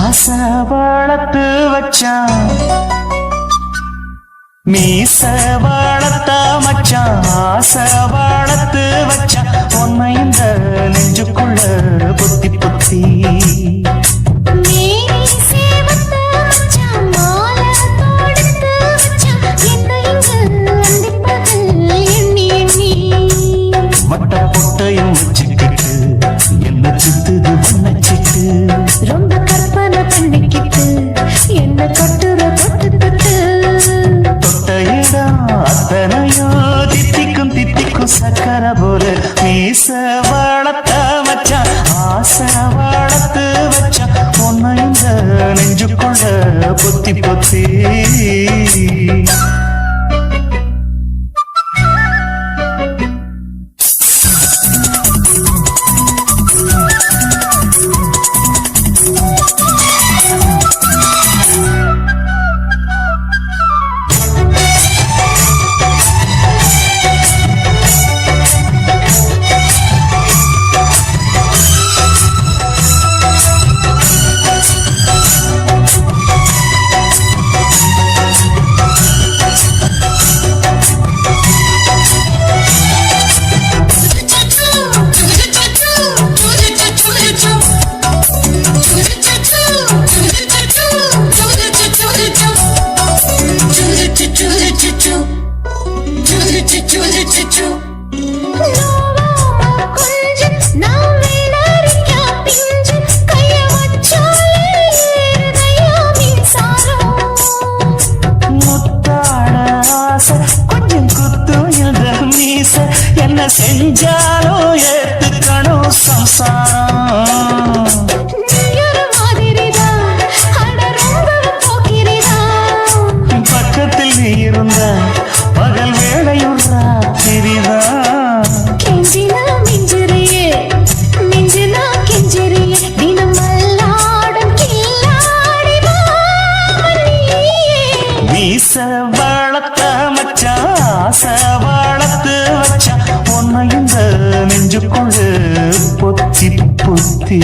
ஆசை வளர்த்து வச்சான் மீச வளர்த்த மச்சான் ஆசை வளர்த்து வச்சான் உன்னை இந்த நெஞ்சுக்குள்ள பொத்தி பொத்தி மட்ட பொட்டையும் வச்சுக்கிட்டு என்ன சுத்துது வண்ணச்சிட்டு ரொம்ப கற்பனை பண்ணிக்கிட்டு என்ன கட்டுற தொட்டு தொட்டு தொட்ட இடம் அத்தனையோ தித்திக்கும் தித்திக்கும் சக்கரை போல மீச வளர்த்த மச்சான் ஆசை வளர்த்து வச்சான் உன்னை இந்த நெஞ்சுக்குள்ள பொத்தி பொத்தி என்ன செஞ்சாலும் ஏத்துக்கணும் சம்சாரம் பக்கத்தில் நீ இருந்த பகல் வேளையும் ராத்திரிதான் கெஞ்சினா மிஞ்சிறியே மிஞ்சினா கெஞ்சிறியே தினமல்லாடும் கில்லாடி மீச வளர்த்த மச்சான் ஆசை வளர்த்து வச்சான் உன்னை இந்த நெஞ்சுக்குள்ள பொத்தி பொத்தி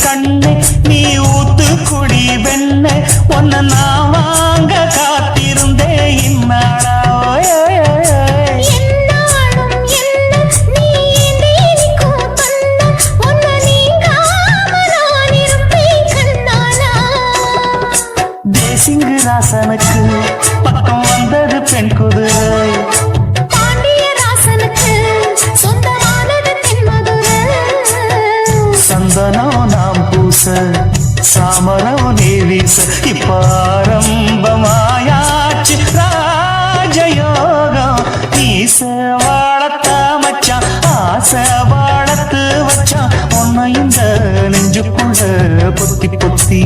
கண்ணே நீ ஊத்து குடி வெண்ண உன்னை நான் வாங்க காத்திருந்தே இந்நாளா தேசிங்கு ராசனுக்கு பக்கம் வந்தது பெண் குதிரை சந்தனம் நாம் பூச சாமரம் நீ வீச இப்பாரம்பமாயாச்சு ராஜயோகம் ஈச வாழத்த மச்சான் ஆசை வாழத்து வச்சான் உன்னை இந்த நெஞ்சுக்குள்ள பொத்தி பொத்தி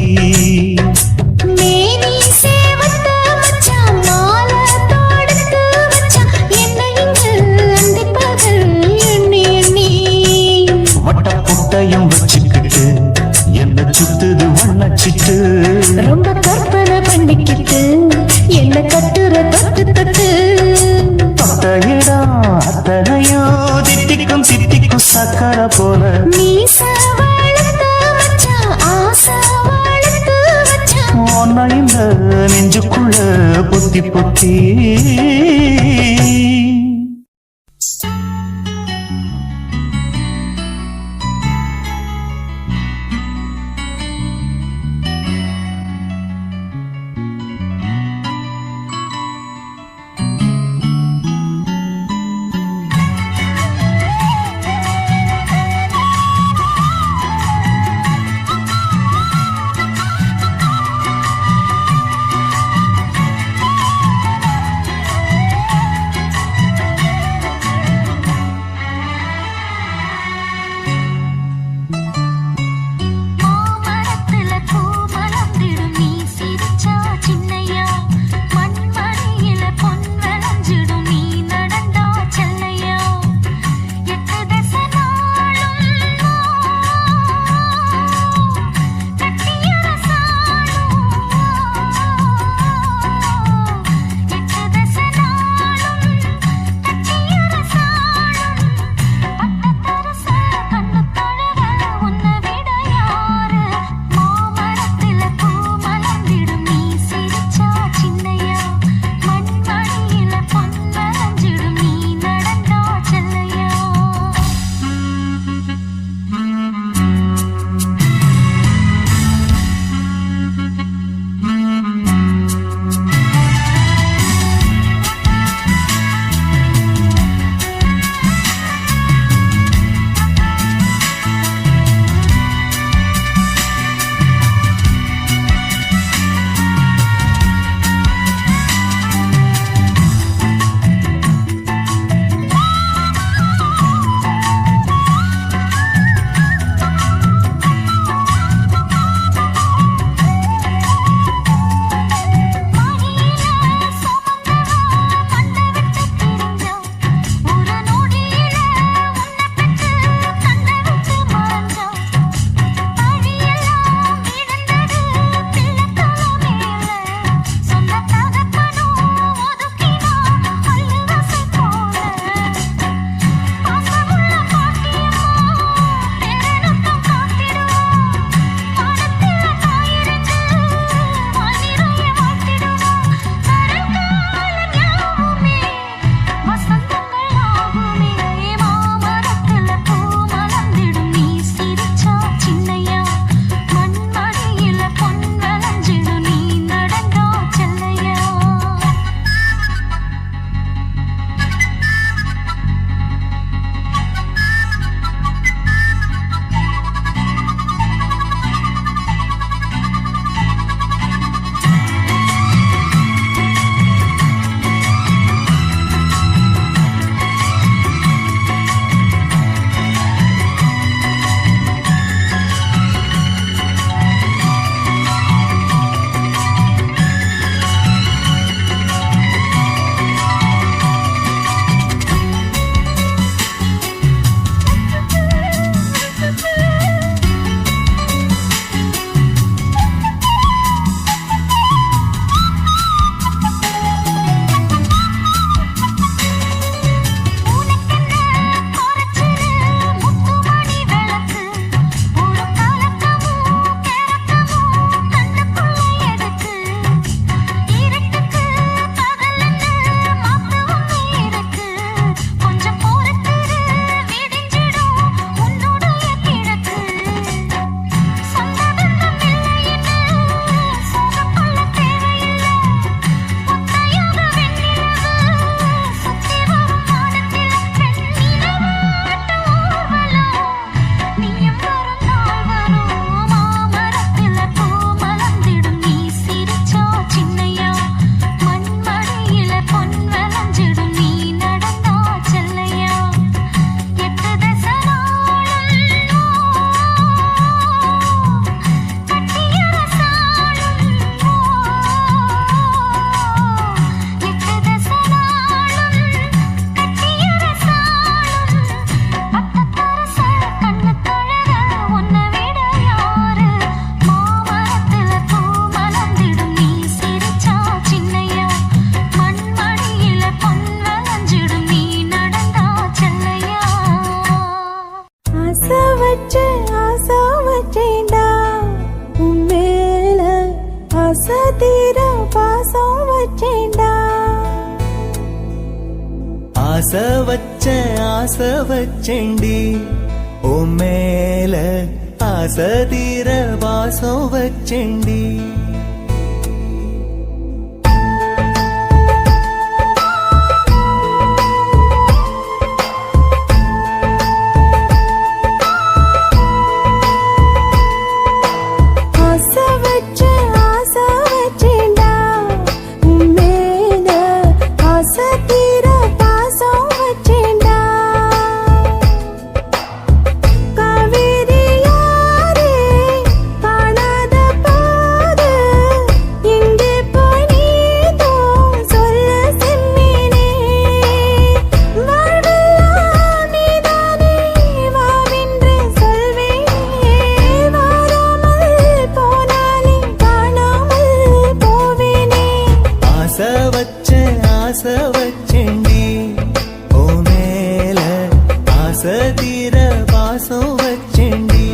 வச்சுக்கிட்டு என்ன சுத்துது வண்ணச்சிட்டு ரொம்ப கற்பனை பண்ணிக்கிட்டு என்ன கட்டுற தொட்டு தொட்டு தொட்ட இடம் அத்தனையோ தித்திக்கும் தித்திக்கும் சக்கரை போல மீச வளர்த்த மச்சான் ஆசை வளர்த்து வச்சான் உன்னை இந்த நெஞ்சுக்குள்ள பொத்தி பொத்தி ஆசை வச்சேண்டி ஓ மேல ஆசை தீர வாசம் வச்சேண்டி ஆசை வச்சேண்டி ஓ மேல ஆசை தீர வாசம் வச்சேண்டி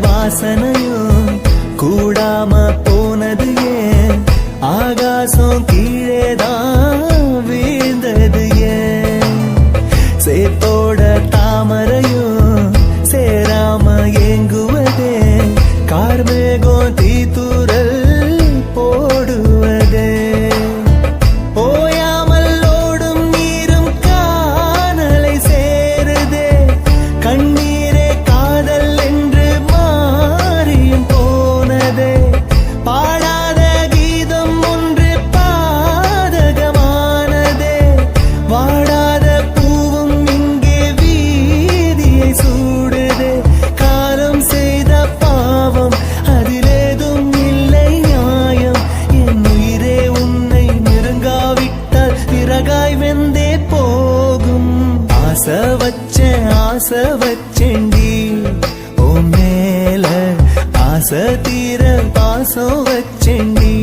வாசனையும் கூடாம போனது ஏன் ஆகாசம் கீழேதான் வீழ்ந்தது ஏன் சேத்தோட தாமரையும் சேராம ஏங்குவதே கார்மேகம் தீத்துரல் போடுவதே ஓயாமல் ஓடும் நீரும் காணலை சேருதே கண்ணீரே காதல் என்று மாறியும் போனதே பாடாத கீதம் ஒன்று பாதகமானதே வாடாத பூவும் இங்கே வீதியை சூடுதே காலம் செய்த பாவம் அதிலேதும் இல்லை நியாயம் என் உயிரே உன்னை நெருங்காவிட்டால் பிறகாய் வெந்தே போகும் ஆசை வச்சேண்டி ஓ மேல ஆசை தீர பாசம் வச்சேண்டி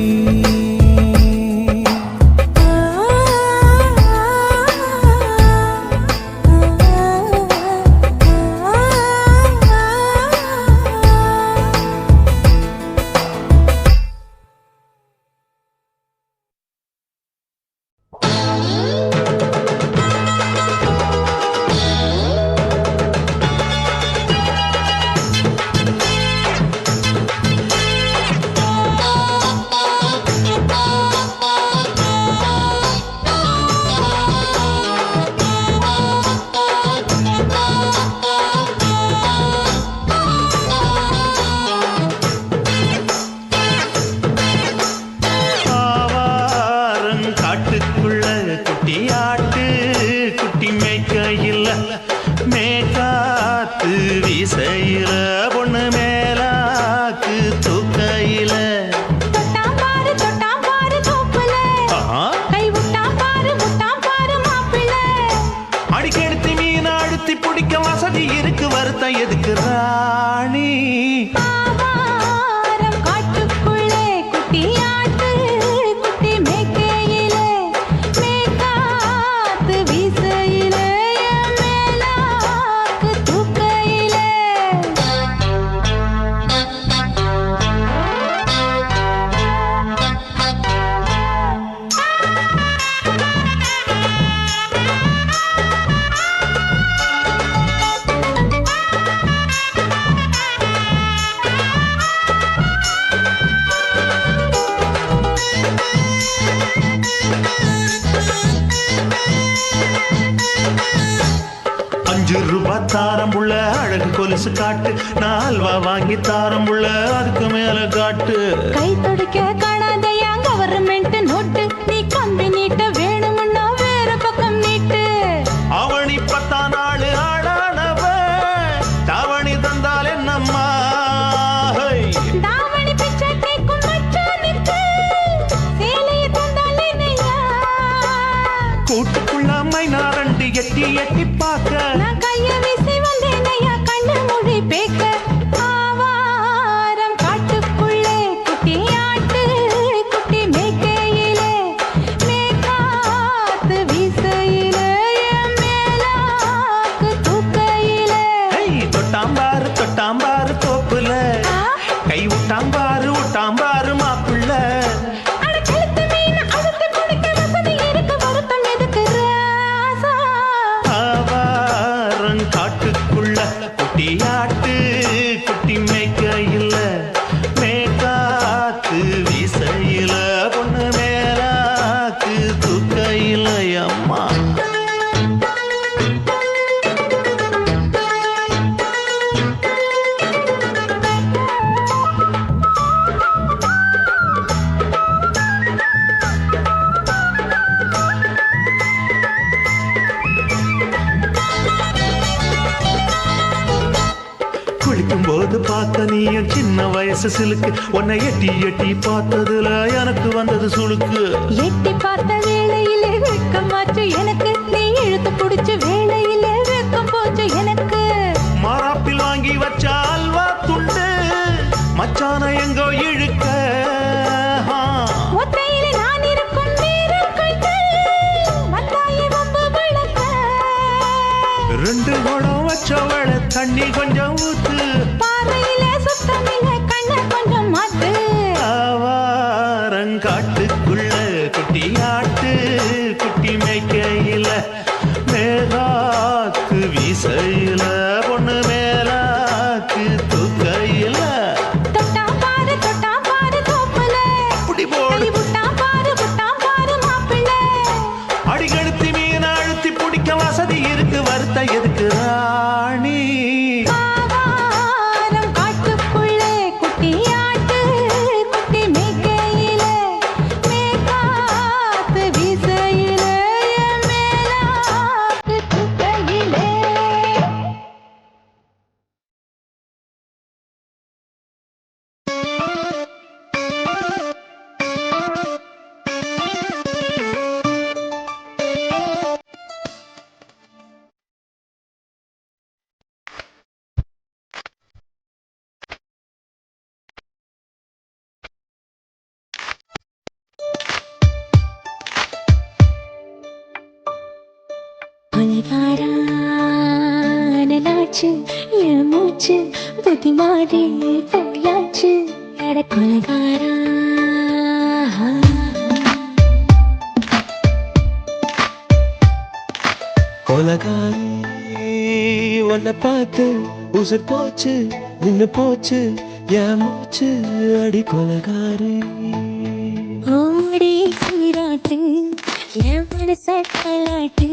காட்டுக்குள்ள குட்டியாட்டு குட்டி மேய்க்கையில் மேகாத்து வீசையில பொண்ணு மேலாக்கு தூக்கையில தொட்டாம் பாரு தோப்புல கை விட்டாம் பாரு மாப்பிள்ளை அடிக்கெடுத்து மீன் அழுத்தி பிடிக்க வசதி இருக்கு வருத்தம் எதுக்கு ராணி ஆவாரம் காட்டுக்குள்ளே குட்டியாட்டு குட்டி மேய்க்கையிலே மேகாத்து வீசையிலே மேலாக்கு தூக்கையிலே ₹5 தாரம் உள்ள அழகு கொலுசு காட்டு நான் அல்வா வாங்கி தாரம் உள்ள அதுக்கு மேல காட்டு கை துடிக்க காணாதையா கவர்மெண்ட் நோட்டு நீ கம்பி நீட்ட வேணும்னா வேற பக்கம் நீட்டு அவனி 10 நாள் ஆடானவ தாவணி தந்தால் என்னம்மா தாவணி பிச்சை கேக்கும் மச்சானுக்கு சேலையை தந்தாலே நையா கூட்டுக்குள்ள மைனா ரெண்டு எட்டி எட்டி பார்க்க நான் கைய வீசி வந்தேன் ஐயா கண்ணு மொழி பேக்க ஆவாரம் காட்டுக்குள்ளே குட்டியாட்டு குட்டி மேய்க்கையிலே மேகாத்து வீசையிலே மேலாக்கு தூக்கையிலே தொட்டாம்பாரு தோப்புல கை விட்டாம்பாரு மாப்பிள்ள அட கழுத்து மீன் அழுத்து குடிக்க வசதி இருக்கு வருத்தம் எதுக்கு ராசா ஆவாரம் காட்டுக்குள்ள குட்டியாட்டு குட்டி மேய்க்கையில் மேகாத்து வீசையில பொண்ணு மேலாக்கு தூக்கையில் அம்மா குளிக்கும் போது பார்த்த நீயும் சின்ன வயசு சிலுக்கு உன்னை எட்டி எட்டி பார்த்ததுல எனக்கு வந்தது சுளுக்கு எட்டி பார்த்த வேளையிலே வெட்கமாச்சு எனக்கு நீ இழுத்து புடிச்ச வேளையிலே வெட்கம் போச்சு எனக்கு மாறாப்பில் வாங்கி வச்ச அல்வா துண்டு மச்சான எங்கோ இழுக்க ஒத்தையிலே நான் இருக்கும் நேரம் கண்டு வந்தாயே வம்பு விளக்க 2 குடம் வச்சவள தண்ணி கொஞ்சம் ஊத்து பாறையிலே சுத்தமில்லை கண்ண கொஞ்சம் மாத்து ஆவாரங்காட்டுக்குள்ள குட்டியாட்டு குட்டி மேய்க்கையில மேலாக்கு வீசையில பொண்ணு மேலாக்கு தூக்கையில தொட்டாம் பாரு தோப்புல அப்படி போடு கை விட்டாம் பாரு மாப்பிள்ளை அடிக்கடுத்தி மீன் அழுத்தி பிடிக்க வசதி இருக்கு வருத்த எதுக்கு ராணி ஆவாரம் காட்டுக்குள்ளே குட்டியாட்டு குட்டி மேய்க்கையிலே மேகாத்து வீசையிலே மேலாக்கு தூக்கையிலே கொலைகாரானலாச்சு என் மூச்சு புத்தி மாறி போயாச்சு எட கொலைகாரா கொலகாரி உன்னை பார்த்து உசுர் போச்சு நின்னு போச்சு என் மூச்சு அடி கொலகாரி ஓடி சீராட்டு என் மனச கலாட்டு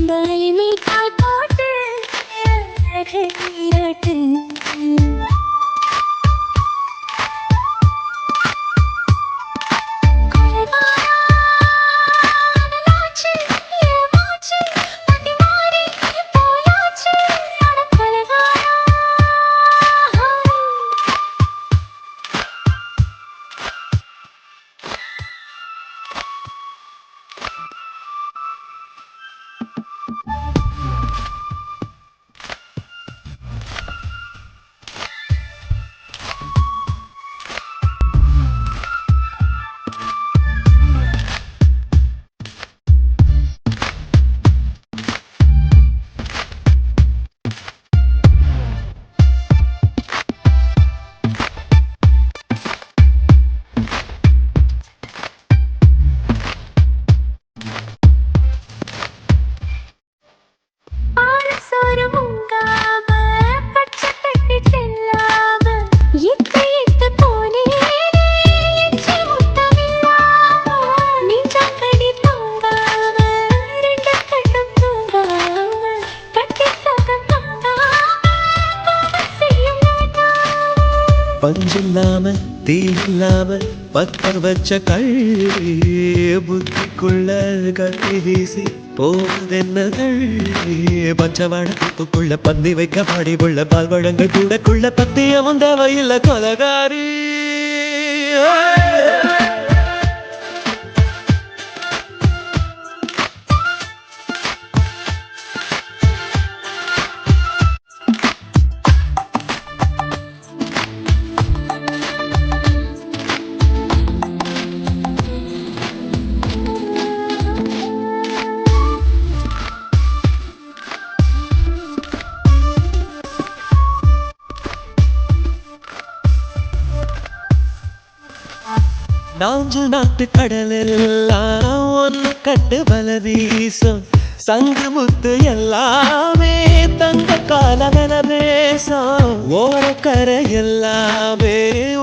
பாய் கால் போட்டு நீராட்டு பஞ்சில்லாம தீ இல்லாம பத்த வச்ச கள்ளி புத்திக்குள்ள கட்டி வீசி போவதென்ன கள்ளி பஞ்சவழக்குள்ள பந்தி வைக்க பாடி உள்ள பால் வழங்கள் கூடக்குள்ள பத்தியமும் தேவையில்லை கொலகாரி நாஞ்சு நாட்டு கடலெல்லாம் ஒன்று கட்டு வல வீசும் சங்கு முத்து எல்லாமே தங்க காலகல பேசும் ஓரக்கரை எல்லாமே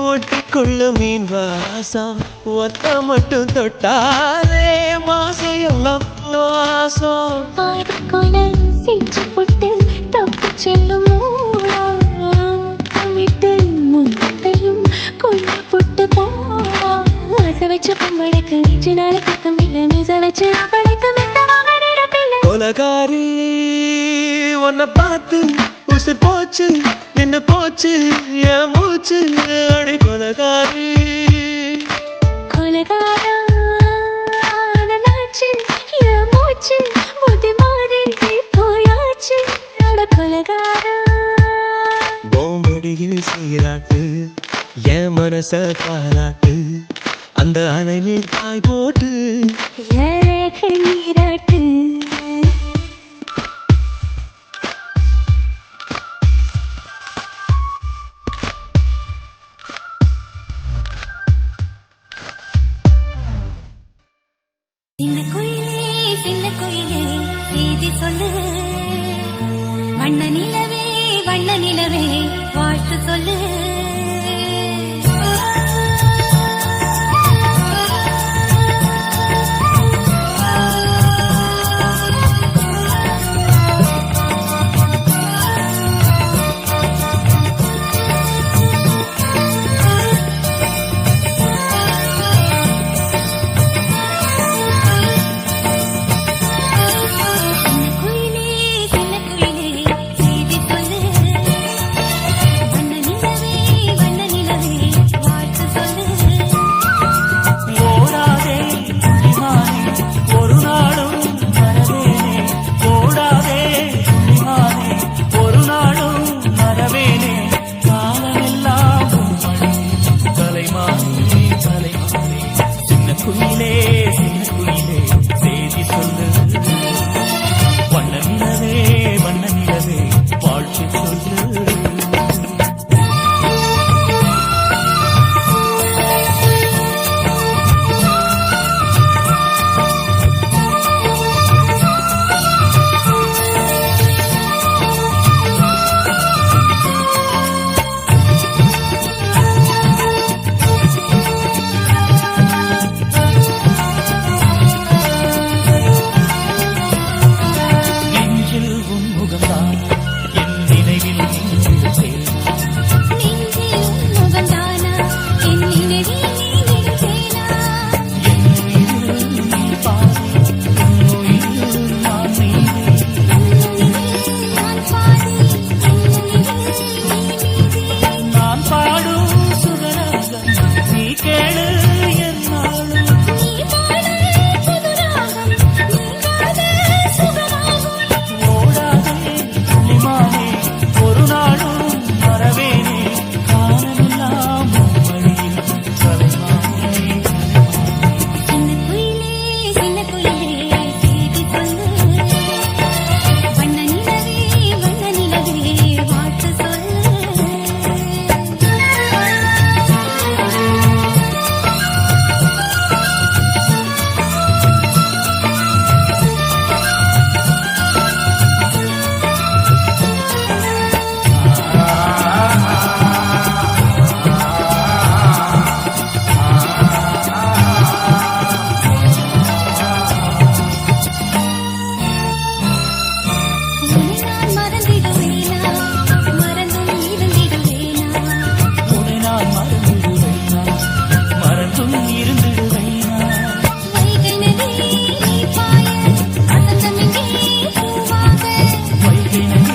ஒட்டிக்கொள்ளு மீன் வாசம் ஒத்த மட்டும் தொட்டாலே மாசம் எல்லாம் வாசம் செஞ்சு போட்டு தப்பு செல்லும் விட்டு முன்னையும் கொண்டு போட்டு போச வச்ச பொம்பளைக்கு நெஞ்சு நாளை பக்கம் இல்லை மீச வச்சு படைக்கு கொலகாரி உன்னை பார்த்து உசுர் போச்சு நின்னு போச்சு என் மூச்சு அடி கொலகாரி கொலகாரா நாச்சு என் மூச்சு புத்தி மாறி போயாச்சு அட கொலகாரா பூமடியில் சீராட்டு என் மனச பாராட்டு அந்த அணைவில் தாய் போட்டு ஏழை நீராட்டு சின்ன குயிலே செய்தி சொல்லு வண்ண நிலவே வாழ்த்து சொல்லு